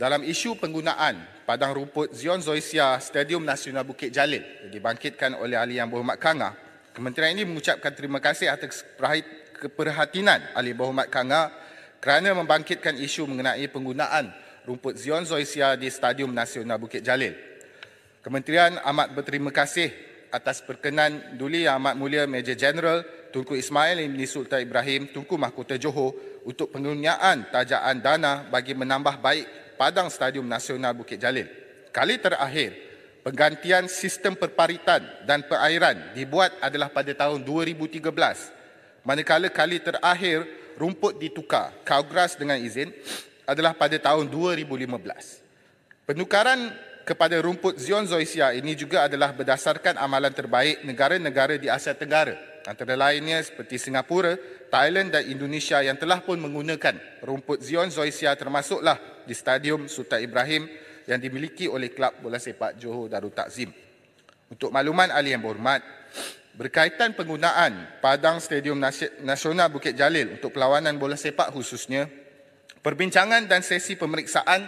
dalam isu penggunaan padang rumput Zion Zoysia Stadium Nasional Bukit Jalil yang dibangkitkan oleh Ahli Yang Berhormat Kanga, Kementerian ini mengucapkan terima kasih atas keperhatian Ahli Berhormat Kanga kerana membangkitkan isu mengenai penggunaan rumput Zion Zoysia di Stadium Nasional Bukit Jalil. Kementerian amat berterima kasih atas perkenan Duli Yang Amat Mulia Major General Tunku Ismail Ibn Sultan Ibrahim Tunku Mahkota Johor untuk penggunaan tajaan dana bagi menambah baik padang Stadium Nasional Bukit Jalil. Kali terakhir, penggantian sistem perparitan dan perairan dibuat adalah pada tahun 2013. Manakala kali terakhir rumput ditukar, kawgras dengan izin, adalah pada tahun 2015. Penukaran kepada rumput Zion Zoysia ini juga adalah berdasarkan amalan terbaik negara-negara di Asia Tenggara, antara lainnya seperti Singapura, Thailand dan Indonesia yang telah pun menggunakan rumput Zion Zoysia, termasuklah di Stadium Sultan Ibrahim yang dimiliki oleh Kelab Bola Sepak Johor Darul Takzim. Untuk makluman Ahli Yang Berhormat, berkaitan penggunaan padang Stadium Nasional Bukit Jalil untuk perlawanan bola sepak khususnya, perbincangan dan sesi pemeriksaan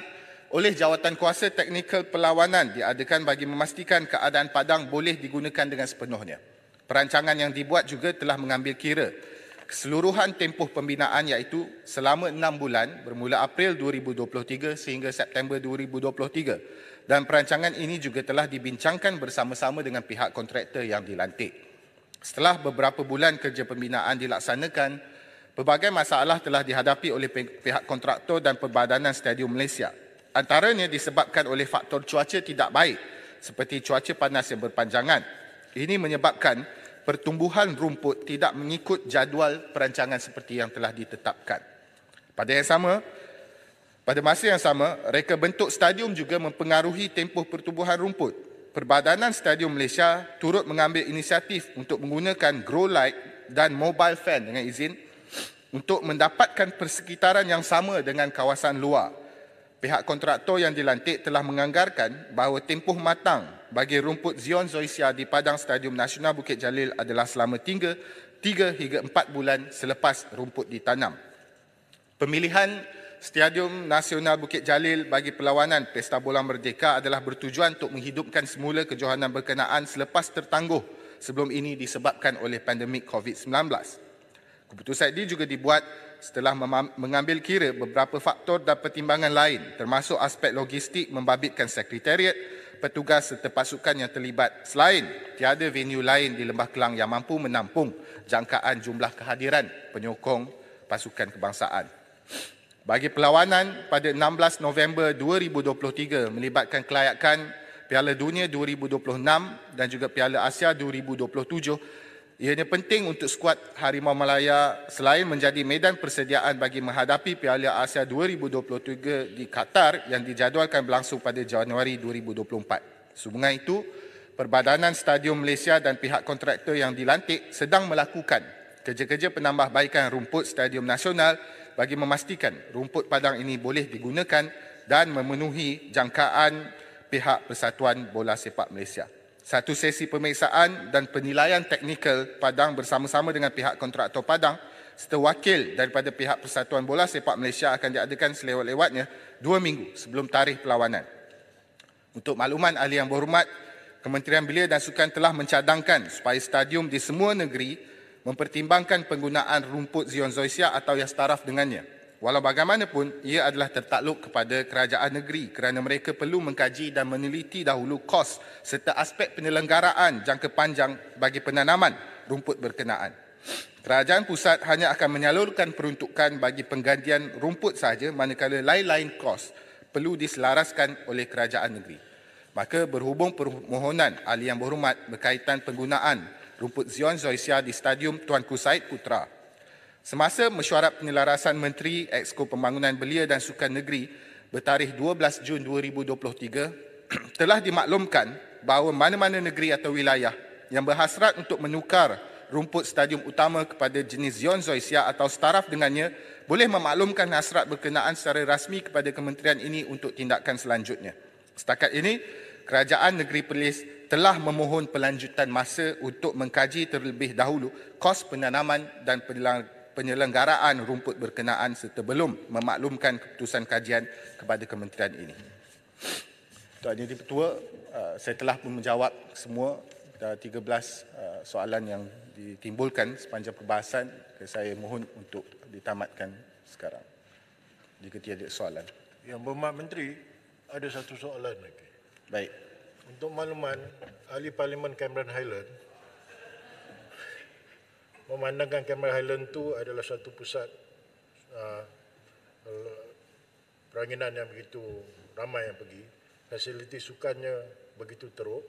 oleh Jawatankuasa Teknikal Perlawanan diadakan bagi memastikan keadaan padang boleh digunakan dengan sepenuhnya. Perancangan yang dibuat juga telah mengambil kira keseluruhan tempoh pembinaan, iaitu selama 6 bulan bermula April 2023 sehingga September 2023, dan perancangan ini juga telah dibincangkan bersama-sama dengan pihak kontraktor yang dilantik. Setelah beberapa bulan kerja pembinaan dilaksanakan, pelbagai masalah telah dihadapi oleh pihak kontraktor dan Perbadanan Stadium Malaysia. Antaranya disebabkan oleh faktor cuaca tidak baik seperti cuaca panas yang berpanjangan. Ini menyebabkan pertumbuhan rumput tidak mengikut jadual perancangan seperti yang telah ditetapkan. Pada masa yang sama, reka bentuk stadium juga mempengaruhi tempoh pertumbuhan rumput. Perbadanan Stadium Malaysia turut mengambil inisiatif untuk menggunakan grow light dan mobile fan dengan izin untuk mendapatkan persekitaran yang sama dengan kawasan luar. Pihak kontraktor yang dilantik telah menganggarkan bahawa tempoh matang bagi rumput Zion Zoysia di padang Stadium Nasional Bukit Jalil adalah selama 3 hingga 4 bulan selepas rumput ditanam. Pemilihan Stadium Nasional Bukit Jalil bagi perlawanan Pesta Bola Merdeka adalah bertujuan untuk menghidupkan semula kejohanan berkenaan selepas tertangguh sebelum ini disebabkan oleh pandemik COVID-19. Keputusan ini juga dibuat setelah mengambil kira beberapa faktor dan pertimbangan lain, termasuk aspek logistik membabitkan sekretariat, petugas serta pasukan yang terlibat, selain tiada venue lain di Lembah Kelang yang mampu menampung jangkaan jumlah kehadiran penyokong pasukan kebangsaan. Bagi perlawanan pada 16 November 2023 melibatkan kelayakan Piala Dunia 2026 dan juga Piala Asia 2027, ianya penting untuk skuad Harimau Malaya selain menjadi medan persediaan bagi menghadapi Piala Asia 2023 di Qatar yang dijadualkan berlangsung pada Januari 2024. Sehubungan itu, Perbadanan Stadium Malaysia dan pihak kontraktor yang dilantik sedang melakukan kerja-kerja penambahbaikan rumput Stadium Nasional bagi memastikan rumput padang ini boleh digunakan dan memenuhi jangkaan pihak Persatuan Bola Sepak Malaysia. Satu sesi pemeriksaan dan penilaian teknikal padang bersama-sama dengan pihak kontraktor padang serta wakil daripada pihak Persatuan Bola Sepak Malaysia akan diadakan selewat-lewatnya 2 minggu sebelum tarikh perlawanan. Untuk makluman Ahli Yang Berhormat, Kementerian Belia dan Sukan telah mencadangkan supaya stadium di semua negeri mempertimbangkan penggunaan rumput Zion Zoysia atau yang setaraf dengannya. Walau bagaimanapun, ia adalah tertakluk kepada kerajaan negeri kerana mereka perlu mengkaji dan meneliti dahulu kos serta aspek penyelenggaraan jangka panjang bagi penanaman rumput berkenaan. Kerajaan pusat hanya akan menyalurkan peruntukan bagi penggantian rumput sahaja, manakala lain-lain kos perlu diselaraskan oleh kerajaan negeri. Maka berhubung permohonan Ahli Yang Berhormat berkaitan penggunaan rumput Zion Zoysia di Stadium Tuanku Said Putra, semasa mesyuarat penyelarasan Menteri Exco Pembangunan Belia dan Sukan Negeri bertarikh 12 Jun 2023, telah dimaklumkan bahawa mana-mana negeri atau wilayah yang berhasrat untuk menukar rumput stadium utama kepada jenis Zion Zoysia atau setaraf dengannya boleh memaklumkan hasrat berkenaan secara rasmi kepada kementerian ini untuk tindakan selanjutnya. Setakat ini, Kerajaan Negeri Perlis telah memohon pelanjutan masa untuk mengkaji terlebih dahulu kos penanaman dan penyelenggaraan rumput berkenaan serta belum memaklumkan keputusan kajian kepada kementerian ini. Tuan Jadi Ketua, saya telah pun menjawab semua 13 soalan yang ditimbulkan sepanjang perbahasan. Saya mohon untuk ditamatkan sekarang. Jika tiada soalan. Yang Berhormat Menteri, ada satu soalan lagi. Baik. Untuk makluman, Ahli Parlimen Cameron Highland memandangkan Cameron Highland itu adalah satu pusat peranginan yang begitu ramai yang pergi. Fasiliti sukannya begitu teruk.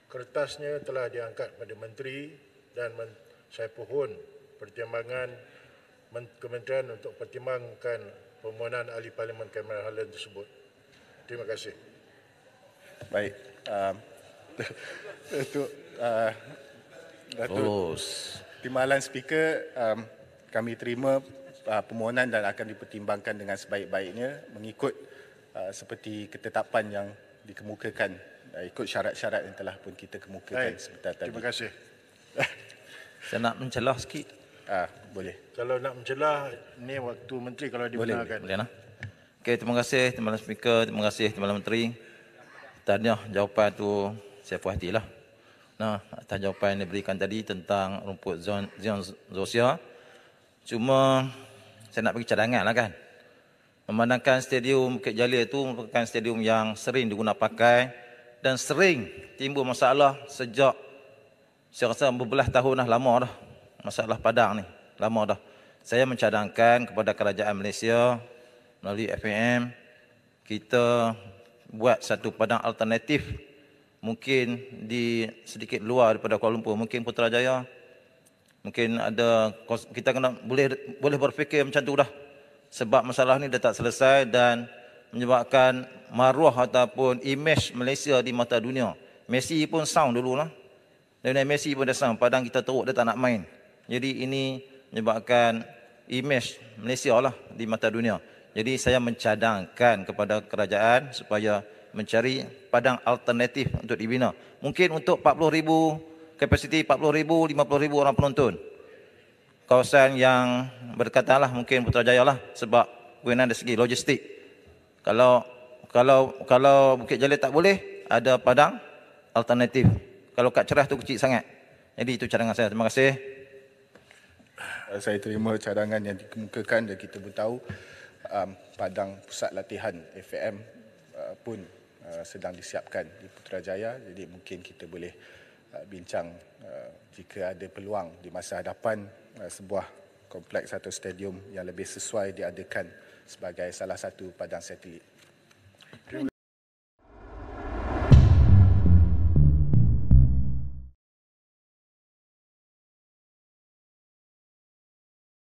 Kertasnya telah diangkat pada Menteri dan saya pohon pertimbangan Kementerian untuk pertimbangkan permohonan Ahli Parlimen Cameron Highland tersebut. Terima kasih. Baik. Datuk Timbalan Speaker, kami terima permohonan dan akan dipertimbangkan dengan sebaik-baiknya mengikut seperti ketetapan yang dikemukakan, ikut syarat-syarat yang telah pun kita kemukakan sebentar tadi. Terima kasih. Saya nak mencelah sikit. Boleh. Kalau nak mencelah, ni waktu Menteri kalau dibenarkan. Boleh nak? Okey, terima kasih Timbalan Speaker, terima kasih Timbalan Menteri. Tanya jawapan tu saya puas hatilah. Nah, atas jawapan yang diberikan tadi tentang rumput Zion Zosia. Cuma saya nak bagi cadangan lah kan. Memandangkan stadium Bukit Jalil itu merupakan stadium yang sering digunakan pakai dan sering timbul masalah sejak saya rasa berbelas tahun dah, lama dah. Masalah padang ni, lama dah. Saya mencadangkan kepada kerajaan Malaysia melalui FAM, kita buat satu padang alternatif, mungkin di sedikit luar daripada Kuala Lumpur, mungkin Putrajaya. Mungkin ada, kita kena boleh berfikir macam tu dah. Sebab masalah ni dah tak selesai dan menyebabkan maruah ataupun imej Malaysia di mata dunia. Messi pun sound dulu lah. Dan Messi pun dah sound, padang kita teruk, dia tak nak main. Jadi ini menyebabkan imej Malaysia lah di mata dunia. Jadi saya mencadangkan kepada kerajaan supaya mencari padang alternatif untuk dibina. Mungkin untuk 40,000 kapasiti, 40,000, 50,000 orang penonton. Kawasan yang berdekatan lah, mungkin Putrajaya lah, sebab berkenaan dari segi logistik. Kalau Bukit Jalil tak boleh, ada padang alternatif. Kalau kat Cerah tu kecil sangat. Jadi itu cadangan saya. Terima kasih. Saya terima cadangan yang dikemukakan dan kita bertahu padang pusat latihan FAM pun sedang disiapkan di Putrajaya. Jadi mungkin kita boleh bincang jika ada peluang di masa hadapan sebuah kompleks atau stadium yang lebih sesuai diadakan sebagai salah satu padang satelit.